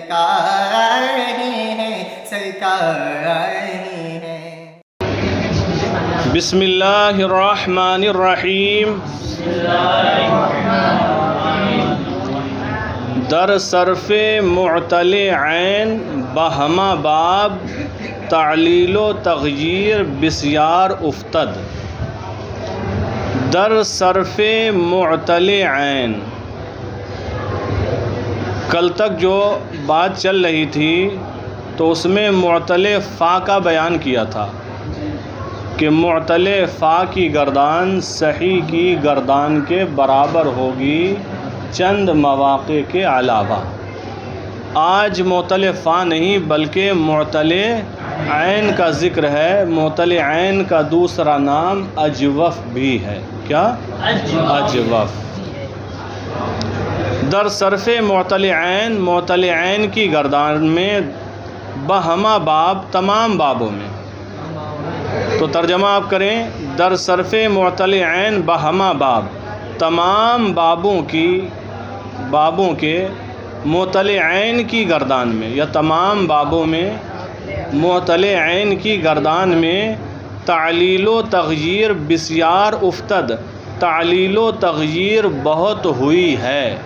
سرکار ہی ہیں، سرکار ہی ہیں۔ بسم اللہ الرحمن الرحیم۔ در صرف معتل عین بہمہ باب تعلیل و تغییر بسیار افتد۔ در صرف معتل عین، کل تک جو بات چل رہی تھی تو اس میں معتل فا کا بیان کیا تھا کہ معتل فا کی گردان صحیح کی گردان کے برابر ہوگی چند مواقع کے علاوہ۔ آج معتل فا نہیں بلکہ معتل عین کا ذکر ہے۔ معتل عین کا دوسرا نام اجوف بھی ہے۔ کیا؟ اجوف۔ در صرف معتل عین، معتل عین کی گردان میں بہمہ باب، تمام بابوں میں۔ تو ترجمہ آپ کریں، در صرف معتل عین بہمہ باب، تمام بابوں کے معتل عین کی گردان میں، یا تمام بابوں میں معتل عین کی گردان میں تعلیل و تغییر بسیار افتد، تعلیل و تغییر بہت ہوئی ہے۔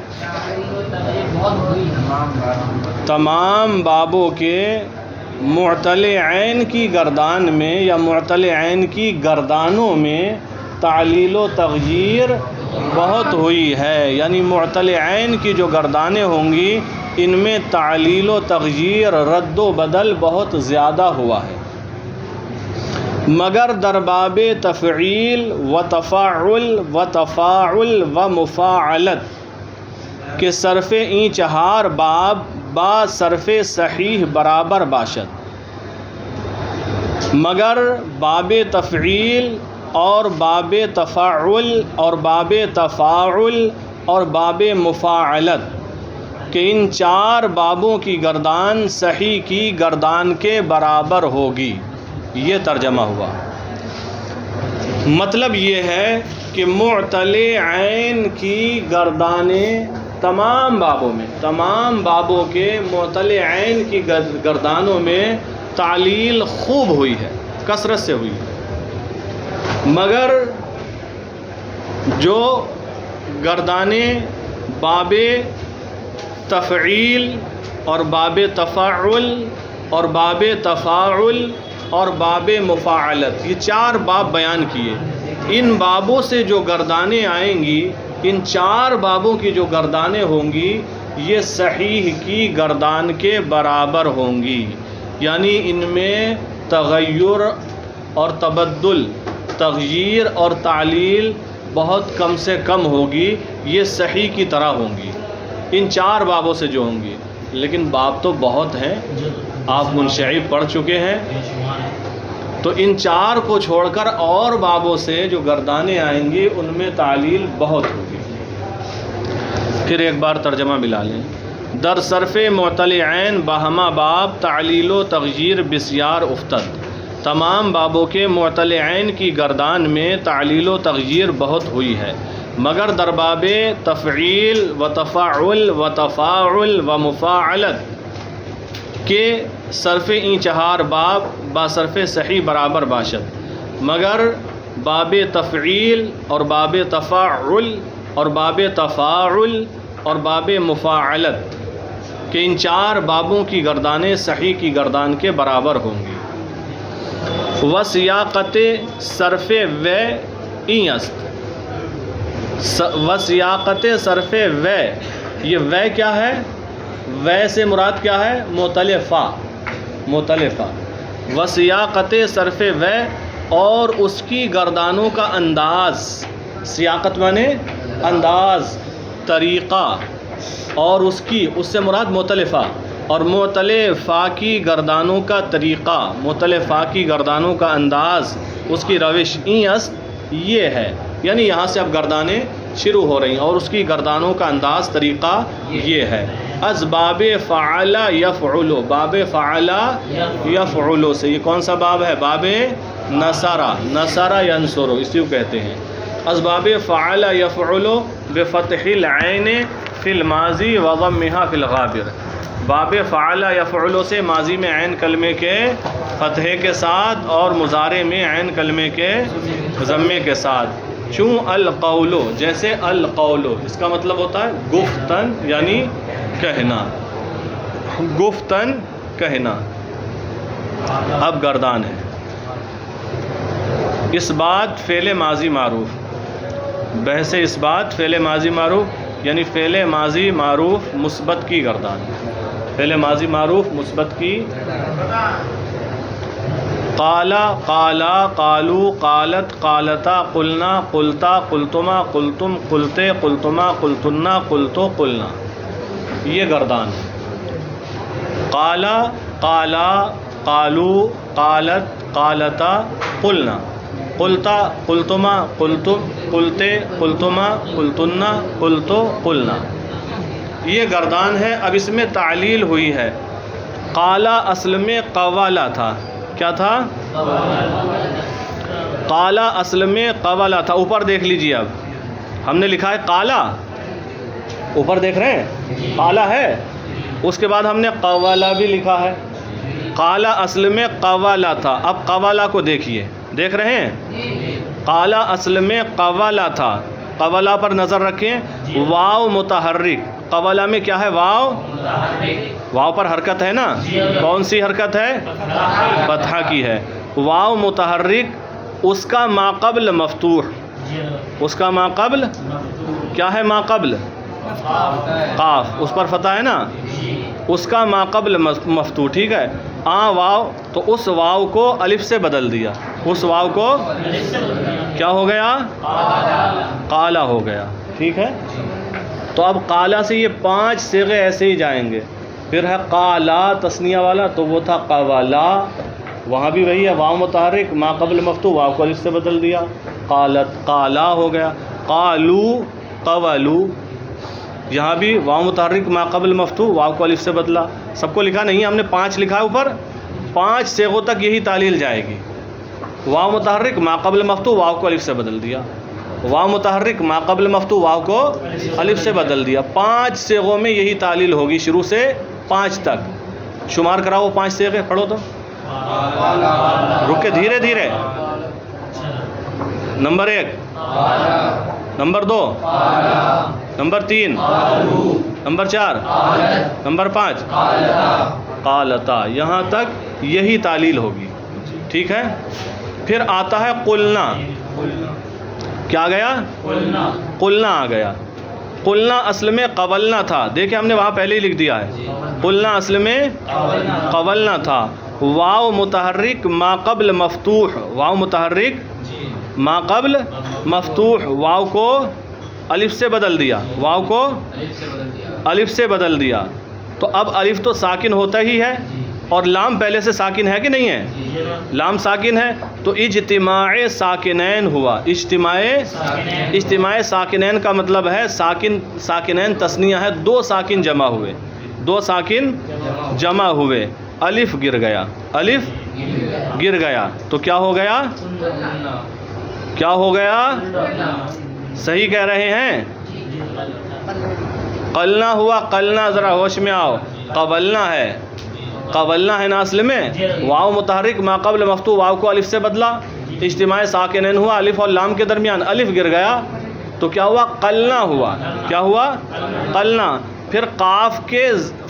تمام بابوں کے معتل عین کی گردان میں یا معتل عین کی گردانوں میں تعلیل و تغییر بہت ہوئی ہے، یعنی معتل عین کی جو گردانیں ہوں گی ان میں تعلیل و تغییر، رد و بدل بہت زیادہ ہوا ہے۔ مگر در باب تفعیل و تفاعل و مفاعلت کے صرف این چہار باب با صرف صحیح برابر باشد۔ مگر باب تفعیل اور باب تفاعل اور باب تفاعل اور باب مفاعلت کہ ان چار بابوں کی گردان صحیح کی گردان کے برابر ہوگی۔ یہ ترجمہ ہوا۔ مطلب یہ ہے کہ معتل عین کی گردانیں تمام بابوں میں، تمام بابوں کے معتل عین کی گردانوں میں تعلیل خوب ہوئی ہے، کثرت سے ہوئی ہے۔ مگر جو گردانیں باب تفعیل اور باب تفاعل اور باب تفاعل اور باب مفاعلت، یہ چار باب بیان کیے، ان بابوں سے جو گردانیں آئیں گی، ان چار بابوں کی جو گردانیں ہوں گی یہ صحیح کی گردان کے برابر ہوں گی، یعنی ان میں تغیر اور تبدل، تغییر اور تعلیل بہت کم سے کم ہوگی، یہ صحیح کی طرح ہوں گی ان چار بابوں سے جو ہوں گی۔ لیکن باب تو بہت ہیں، آپ منشعب پڑھ چکے ہیں، تو ان چار کو چھوڑ کر اور بابوں سے جو گردانیں آئیں گی ان میں تعلیل بہت ہوگی۔ پھر ایک بار ترجمہ ملا لیں۔ در صرف معتل عین بہمہ باب تعلیل و تغییر بسیار افتد، تمام بابوں کے معتل عین کی گردان میں تعلیل و تغییر بہت ہوئی ہے، مگر در باب تفعیل و تفاعل و تفاعل و مفاعلت کے صرف این چہار باب با صرف صحیح برابر باشد۔ مگر باب تفعیل اور باب تفاعل اور باب تفاعل اور باب مفاعلت کہ ان چار بابوں کی گردانیں صحیح کی گردان کے برابر ہوں گی۔ وسیاقت صرف و این است، وسیاقت صرف و، یہ و کیا ہے؟ و سے مراد کیا ہے؟ مختلفہ، مختلفہ۔ وسیاقت صرف و اور اس کی گردانوں کا انداز، سیاقت مانے انداز، طریقہ، اور اس سے مراد مختلفہ، اور مختلفہ کی گردانوں کا طریقہ، مختلفہ کی گردانوں کا انداز، اس کی روش، این است یہ ہے، یعنی یہاں سے اب گردانیں شروع ہو رہی ہیں اور اس کی گردانوں کا انداز، طریقہ یہ ہے۔ از باب فعل یفعل، باب فعل یفعل سے، یہ کون سا باب ہے؟ باب نصر، نصر ینصر، اسی کو کہتے ہیں۔ از باب فعل یفعل بفتح العین فی الماضی وضمها فی الغابر، باب فعل یفعل سے ماضی میں عین کلمے کے فتحے کے ساتھ اور مضارع میں عین کلمے کے ضمے کے ساتھ. چوں القول، جیسے القول اس کا مطلب ہوتا ہے گفتن یعنی کہنا، گفتن کہنا. اب گردان ہے. اس بات فعل ماضی معروف، بحث اس بات فعل ماضی معروف یعنی فعل ماضی معروف مثبت کی گردان، فعل ماضی معروف مثبت کی. قالا، قالا، قالو، قالت، قالتا، قلنا، قلتا، قلتما، قلتم، قلتے، قلتما، قلتنا، قلتو، قلنا، یہ گردان. قالا، قالا، قالو، قالت، قالتا، قلنا، قلتا، قلتما، قلتم، قلتے، قلتما، قلتنا، قلتو، قلنا، یہ گردان ہے. اب اس میں تعلیل ہوئی ہے. قالا اصل میں قوالا تھا. کیا تھا؟ قالا اصل میں قوالا تھا. اوپر دیکھ لیجیے، اب ہم نے لکھا ہے قالا، اوپر دیکھ رہے ہیں قالا ہے، اس کے بعد ہم نے قوالا بھی لکھا ہے. قالا اصل میں قوالا تھا. اب قوالا کو دیکھیے، دیکھ رہے ہیں؟ قالا اصل میں قوالا تھا. قوالا پر نظر رکھیں. واو متحرک، قوالا میں کیا ہے؟ واو، واو پر حرکت ہے نا. کون سی حرکت ہے؟ فتحہ کی ہے. واو متحرک، اس کا ما قبل مفتوح، اس کا ما قبل کیا ہے؟ ما قبل قاف، اس پر فتح ہے نا، اس کا ما قبل مفتوح. ٹھیک ہے. واو، تو اس واو کو الف سے بدل دیا، اس واو کو کیا ہو گیا؟ قالا ہو گیا. ٹھیک ہے. تو اب قالا سے یہ 5 صیغے ایسے ہی جائیں گے. پھر ہے قالا تثنیہ والا، تو وہ تھا قوالا، وہاں بھی وہی ہے واو متحرک ما قبل مفتوح، واو کو الف سے بدل دیا، قالت، قالا ہو گیا. قالو، قولو، یہاں بھی واو متحرک ما قبل مفتوح، واو کو الف سے بدلا. سب کو لکھا نہیں، ہم نے 5 لکھا ہے اوپر. 5 صیغوں تک یہی تعلیل جائے گی. واو متحرک ما قبل مفتوح، واو کو الف سے بدل دیا. واو متحرک ما قبل مفتوح، واو کو الف سے بدل دیا. 5 صیغوں میں یہی تعلیل ہوگی، شروع سے 5 تک. شمار کراؤ 5 صیغے، پڑھو تو. رک کے دھیرے دھیرے. Number 1، number 2، number 3، number 4، number 5 قالتا. یہاں تک یہی تعلیل ہوگی. ٹھیک ہے. پھر آتا ہے قلنا. کیا گیا؟ قلنا آ گیا. قلنا اصل میں قولنا تھا. دیکھیں ہم نے وہاں پہلے ہی لکھ دیا ہے. قلنا اصل میں قولنا تھا. واو متحرک ما قبل مفتوح، واو متحرک ما قبل مفتوح، واو کو الف سے بدل دیا، واو کو الف سے بدل دیا. تو اب الف تو ساکن ہوتا ہی ہے، اور لام پہلے سے ساکن ہے کہ نہیں ہے؟ لام ساکن ہے. تو اجتماع ساکنین ہوا. اجتماع ساکنین کا مطلب ہے ساکنین تثنیہ ہے، 2 ساکن جمع ہوئے، 2 ساکن جمع ہوئے. الف گر گیا، الف گر گیا. تو کیا ہو گیا؟ کیا ہو گیا؟ صحیح کہہ رہے ہیں. قلنا ہوا. قلنا ذرا ہوش میں آؤ. قولنا ہے، قولنا ہے نا اصل میں. واو متحرک ما قبل مفتوح، واو کو الف سے بدلا. اجتماع ساکنین ہوا، الف اور لام کے درمیان الف گر گیا. تو کیا ہوا؟ قلنا ہوا. کیا ہوا؟ قلنا. پھر قاف کے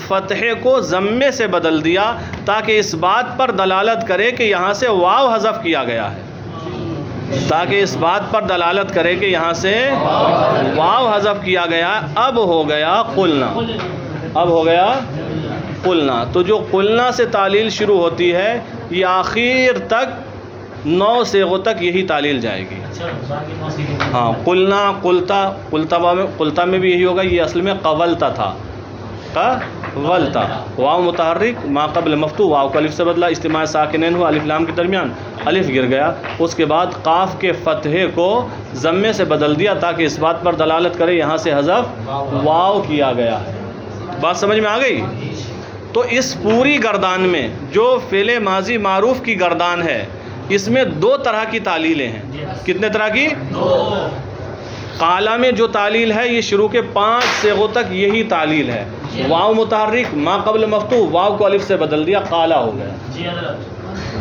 فتحے کو ضمے سے بدل دیا، تاکہ اس بات پر دلالت کرے کہ یہاں سے واو حذف کیا گیا ہے، تاکہ اس بات پر دلالت کرے کہ یہاں سے واو حذف کیا گیا. اب ہو گیا قلنا. اب ہو گیا قلنا. تو جو قلنا سے تعلیل شروع ہوتی ہے، یہ آخر تک 9 صیغوں تک یہی تعلیل جائے گی. ہاں، قلنا، قلتا، قلتا میں بھی یہی ہوگا. یہ اصل میں قولتا تھا، قولتا. واو متحرک ما قبل مفتوح، واو کو الف سے بدلا. اجتماع ساکنین ہوا، الف لام کے درمیان الف گر گیا. اس کے بعد قاف کے فتحے کو ضمے سے بدل دیا، تاکہ اس بات پر دلالت کرے یہاں سے حذف واو کیا گیا ہے. بات سمجھ میں آ گئی؟ تو اس پوری گردان میں جو فعل ماضی معروف کی گردان ہے، اس میں 2 طرح کی تعلیلیں ہیں. کتنے طرح کی؟ قالا میں جو تعلیل ہے یہ شروع کے 5 صیغوں تک یہی تعلیل ہے. واو متحرک ما قبل مفتوح واو کو الف سے بدل دیا قالا ہو گیا.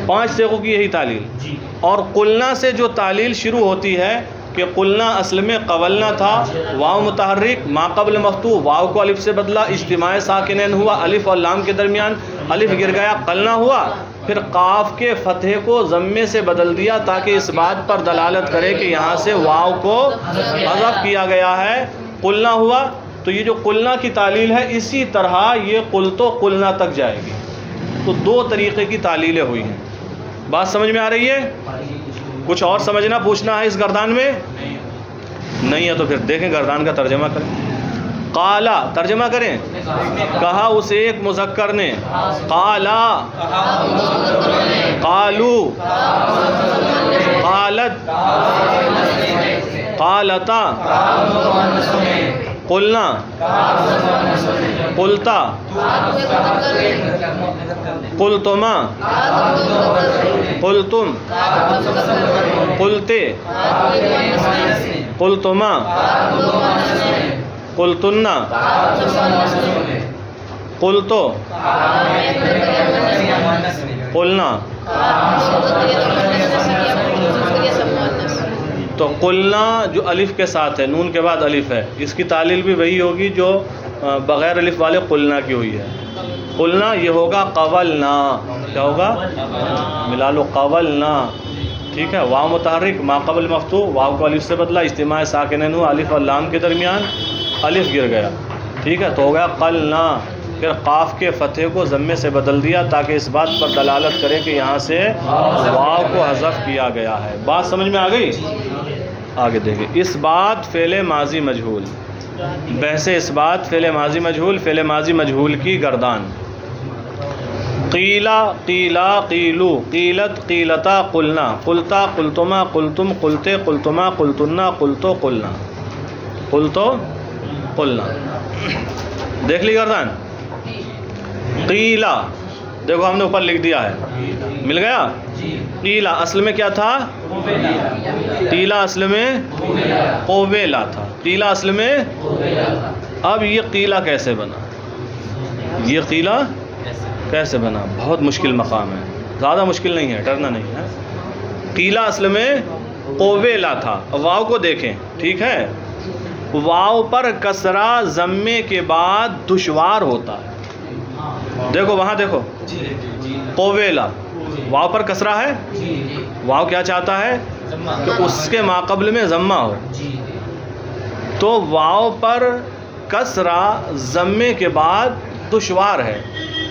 5 صیغوں کی یہی تعلیل. اور قلنا سے جو تعلیل شروع ہوتی ہے کہ قلنا اصل میں قولنا تھا، واو متحرک ما قبل مفتوح واو کو الف سے بدلا، اجتماع ساکنین ہوا، الف اور لام کے درمیان الف گر گیا قلنا ہوا، پھر قاف کے فتحے کو ضمے سے بدل دیا تاکہ اس بات پر دلالت کرے کہ یہاں سے واو کو حذف کیا گیا ہے، قلنا ہوا. تو یہ جو قلنا کی تعلیل ہے اسی طرح یہ قلتو قلنا تک جائے گی. تو 2 طریقے کی تعلیلیں ہوئی ہیں. بات سمجھ میں آ رہی ہے؟ کچھ اور سمجھنا پوچھنا ہے اس گردان میں؟ نہیں ہے تو پھر دیکھیں گردان کا ترجمہ کریں. قالا ترجمہ کریں. کہا اسے ایک مذکر نے، قالا قالو قالت قالتا قلنا قلتا قلتما قلتم قلتے قلتما قلتنا قلتو قلنا. تو قلنا جو الف کے ساتھ ہے، نون کے بعد الف ہے، اس کی تعلیل بھی وہی ہوگی جو بغیر الف والے قلنا کی ہوئی ہے. قلنا یہ ہوگا قولنا. کیا ہوگا؟ ملا لو قولنا. ٹھیک ہے. واو متحرک ما قبل مفتوح واو کو الف سے بدلا، اجتماع ساکنین ہوا، الف اور لام کے درمیان الف گر گیا. ٹھیک ہے. تو ہو گیا قلنا. پھر قاف کے فتحے کو ضمے سے بدل دیا تاکہ اس بات پر دلالت کرے کہ یہاں سے واو کو حذف کیا گیا ہے. بات سمجھ میں آ گئی؟ آگے دیکھیں. اس بات فعل ماضی مجہول. بحث اس بات فعل ماضی مجہول، فعل ماضی مجہول کی گردان. قیلا قیلا قیلو قیلت قیلتا قلنا قلتا قلتما قلتم قلتے قلتما قلتنا قلتو قلنا قلتو قلنا. دیکھ لی گردان؟ قیلا دیکھو ہم نے اوپر لکھ دیا ہے، مل گیا. قیلا اصل میں کیا تھا؟ قیلا اصل میں قویلا تھا. قیلا اصل میں. اب یہ قیلا کیسے بنا؟ یہ قیلا کیسے بنا؟ بہت مشکل مقام ہے، زیادہ مشکل نہیں ہے، ڈرنا نہیں ہے. قیلا اصل میں قویلا تھا. واو کو دیکھیں. ٹھیک ہے. واو پر کسرہ ضمے کے بعد دشوار ہوتا ہے. دیکھو وہاں دیکھو قویلا واو پر کسرہ ہے. واو کیا چاہتا ہے؟ کہ اس کے ماقبل میں ضمہ ہو. تو واو پر کسرہ ضمے کے بعد دشوار ہے.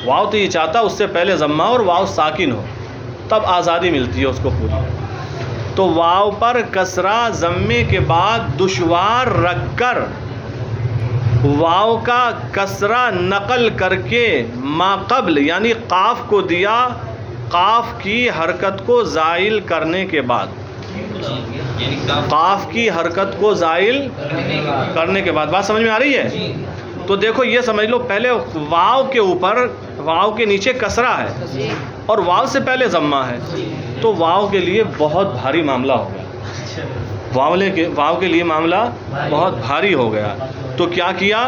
واو تو یہ چاہتا اس سے پہلے ضمہ اور واو ساکن ہو، تب آزادی ملتی ہے اس کو پوری. تو واو پر کسرہ ضمے کے بعد دشوار رکھ کر واو کا کسرہ نقل کر کے ماقبل یعنی قاف کو دیا. قاف کی حرکت کو زائل کرنے کے بعد، قاف کی حرکت کو زائل کرنے کے بعد. بات سمجھ میں آ رہی ہے؟ تو دیکھو یہ سمجھ لو، پہلے واو کے اوپر واو کے نیچے کسرہ ہے اور واو سے پہلے ضمہ ہے. تو واو کے لیے بہت بھاری معاملہ ہو گیا. واو کے لیے معاملہ بہت بھاری ہو گیا. تو کیا کیا؟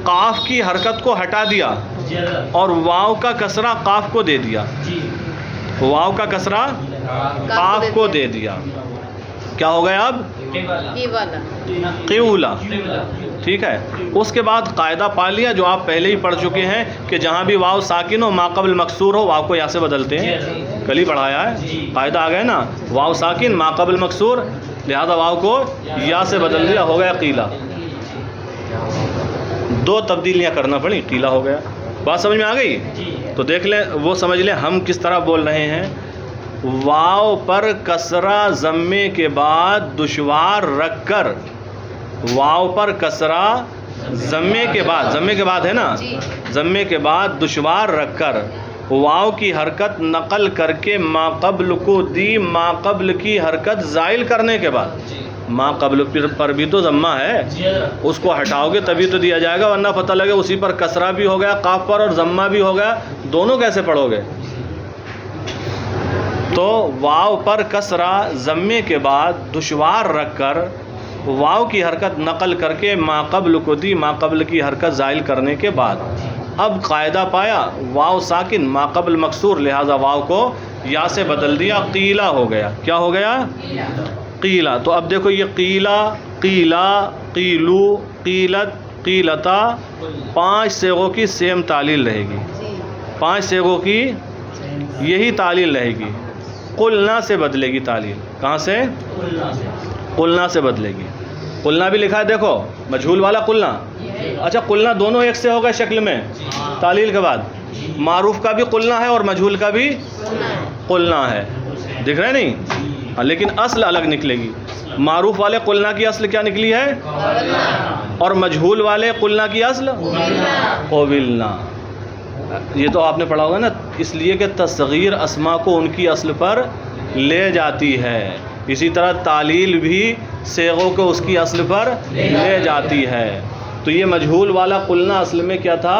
قاف کی حرکت کو ہٹا دیا اور واو کا کسرہ قاف کو دے دیا. واو کا کسرہ قاف کو دے دیا. کیا ہو گیا اب؟ قیولا. ٹھیک ہے. اس کے بعد قاعدہ پا لیا جو آپ پہلے ہی پڑھ چکے ہیں کہ جہاں بھی واو ساکن ہو ماقبل مکسور ہو واو کو یا سے بدلتے ہیں. کل ہی پڑھایا ہے. قاعدہ آ گیا نا. واو ساکن ماقبل مکسور، لہذا واو کو یا سے بدل دیا، ہو گیا قیلا. 2 تبدیلیاں کرنا پڑی، قیلا ہو گیا. بات سمجھ میں آ گئی؟ تو دیکھ لیں، وہ سمجھ لیں ہم کس طرح بول رہے ہیں. واو پر کسرہ ضمے کے بعد دشوار رکھ کر، واو پر کسرہ ضمے کے بعد ہے نا، ضمے کے بعد دشوار رکھ کر واو کی حرکت نقل کر کے ماقبل کو دی. ماقبل کی حرکت زائل کرنے کے بعد، ماقبل پر بھی تو ضمہ ہے، اس کو ہٹاؤ گے تبھی تو دیا جائے گا، ورنہ پتہ لگے اسی پر کسرہ بھی ہو گیا قاف پر اور ضمہ بھی ہو گیا، دونوں کیسے پڑھو گے؟ تو واو پر کسرہ ضمے کے بعد دشوار رکھ کر واو کی حرکت نقل کر کے ما قبل کو دی، ما قبل کی حرکت زائل کرنے کے بعد. اب قاعدہ پایا واو ساکن ما قبل مکسور، لہذا واو کو یا سے بدل دیا، قیلا ہو گیا. کیا ہو گیا؟ قیلا. تو اب دیکھو یہ قیلا، قیلا، قیلو، قیلت، قیلتا، 5 صیغوں کی سیم تعلیل رہے گی. 5 صیغوں کی یہی تعلیل رہے گی. قلنا سے بدلے گی تعلیل. کہاں سے؟ قلنا سے بدلے گی. قلنا بھی لکھا ہے دیکھو، مجہول والا قلنا. اچھا قلنا دونوں ایک سے ہوگا شکل میں تعلیل کے بعد. معروف کا بھی قلنا ہے اور مجہول کا بھی قلنا ہے. دکھ رہے نہیں؟ لیکن اصل الگ نکلے گی. معروف والے قلنا کی اصل کیا نکلی ہے؟ اور مجہول والے قلنا کی اصل قبلنا. یہ تو آپ نے پڑھا ہوگا نا، اس لیے کہ تصغیر اسما کو ان کی اصل پر لے جاتی ہے. اسی طرح تعلیل بھی صیغوں کو اس کی اصل پر لے جاتی ہے. تو یہ مجہول والا قلنا اصل میں کیا تھا؟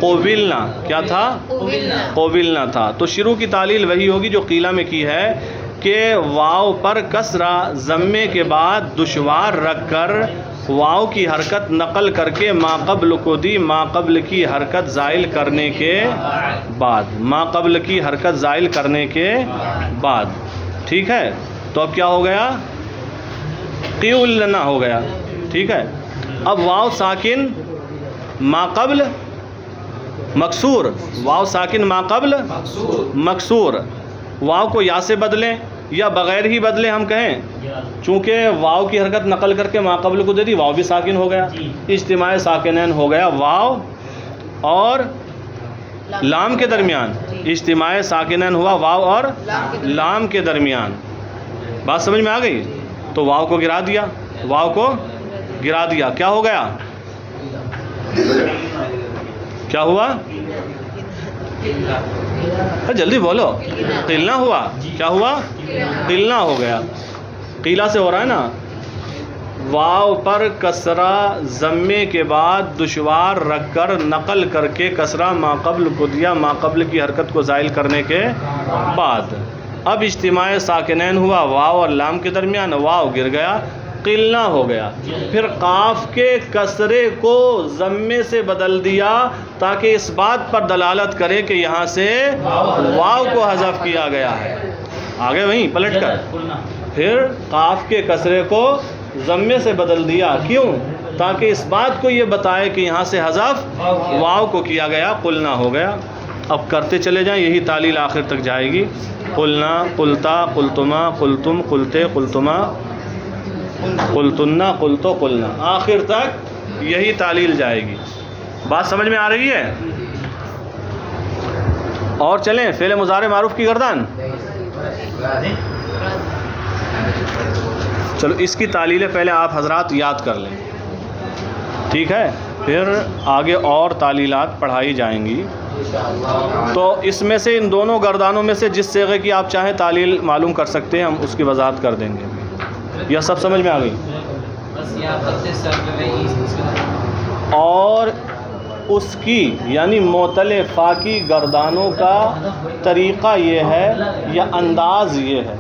قبلنا. کیا تھا؟ قبلنا تھا. تو شروع کی تعلیل وہی ہوگی جو قیلا میں کی ہے کہ واو پر کسرہ ضمے کے بعد دشوار رکھ کر واو کی حرکت نقل کر کے ما قبل کو دی، ما قبل کی حرکت زائل کرنے کے بعد. ما قبل کی حرکت زائل کرنے کے بعد. ٹھیک ہے؟ تو اب کیا ہو گیا؟ قیولنا ہو گیا. ٹھیک ہے؟ اب واو ساکن ما قبل مکسور، واو ساکن ما قبل مکسور. واو کو یا سے بدلیں یا بغیر ہی بدلیں ہم کہیں، چونکہ واو کی حرکت نقل کر کے ما قبل کو دے دی، واو بھی ساکن ہو گیا. اجتماع ساکنین ہو گیا واو اور لام کے درمیان. اجتماع ساکنین ہوا واو اور لام کے درمیان. بات سمجھ میں آ گئی؟ تو واو کو گرا دیا، واو کو گرا دیا. کیا ہو گیا؟ کیا ہوا؟ جلدی بولو. قلنا ہوا. کیا ہوا؟ قلنا ہو گیا. قیلا سے ہو رہا ہے نا. واو پر کسرہ ضمے کے بعد دشوار رکھ کر نقل کر کے کسرہ ما قبل کو دیا، ما قبل کی حرکت کو زائل کرنے کے بعد. اب اجتماع ساکنین ہوا واو اور لام کے درمیان، واو گر گیا، قلنا ہو گیا. پھر قاف کے کسرے کو ضمے سے بدل دیا تاکہ اس بات پر دلالت کرے کہ یہاں سے واو کو حذف کیا گیا ہے. آگے وہیں پلٹ کر پھر قاف کے کسرے کو ضمے سے بدل دیا. کیوں؟ تاکہ اس بات کو یہ بتائے کہ یہاں سے حذف واو کو کیا گیا. قلنا ہو گیا. اب کرتے چلے جائیں، یہی تعلیل آخر تک جائے گی. قلنا، قلتا، قلتما، قلتم، قلتے، قلتما، قلتنا، قلتو، قلنا، آخر تک یہی تعلیل جائے گی. بات سمجھ میں آ رہی ہے؟ اور چلیں فعل مضارع معروف کی گردان. چلو اس کی تعلیلیں پہلے آپ حضرات یاد کر لیں. ٹھیک ہے؟ پھر آگے اور تعلیلات پڑھائی جائیں گی. تو اس میں سے ان دونوں گردانوں میں سے جس صیغے کی آپ چاہیں تعلیل معلوم کر سکتے ہیں، ہم اس کی وضاحت کر دیں گے. یہ سب سمجھ میں آ گئی؟ اور اس کی یعنی معتل فا کی گردانوں کا طریقہ یہ ہے یا انداز یہ ہے.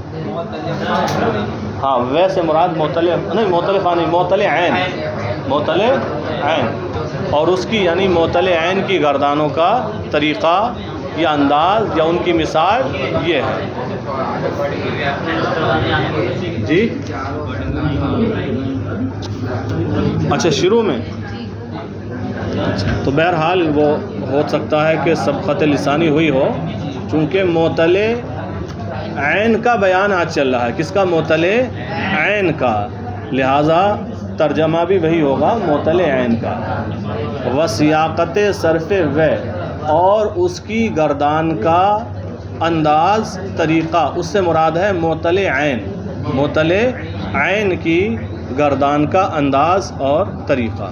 ہاں ویسے مراد معتل نہیں، معتل فا نہیں، معتل عین، معتل عین. اور اس کی یعنی معتل عین کی گردانوں کا طریقہ یا انداز یا ان کی مثال یہ ہے. جی اچھا شروع میں تو بہرحال وہ ہو سکتا ہے کہ سبقت لسانی ہوئی ہو، چونکہ معتل عین کا بیان آج چل رہا ہے. کس کا؟ معتل عین کا. لہذا ترجمہ بھی وہی ہوگا معتل عین کا. وسیاقت صرف و، اور اس کی گردان کا انداز طریقہ، اس سے مراد ہے معتل عین. معتل عین کی گردان کا انداز اور طریقہ.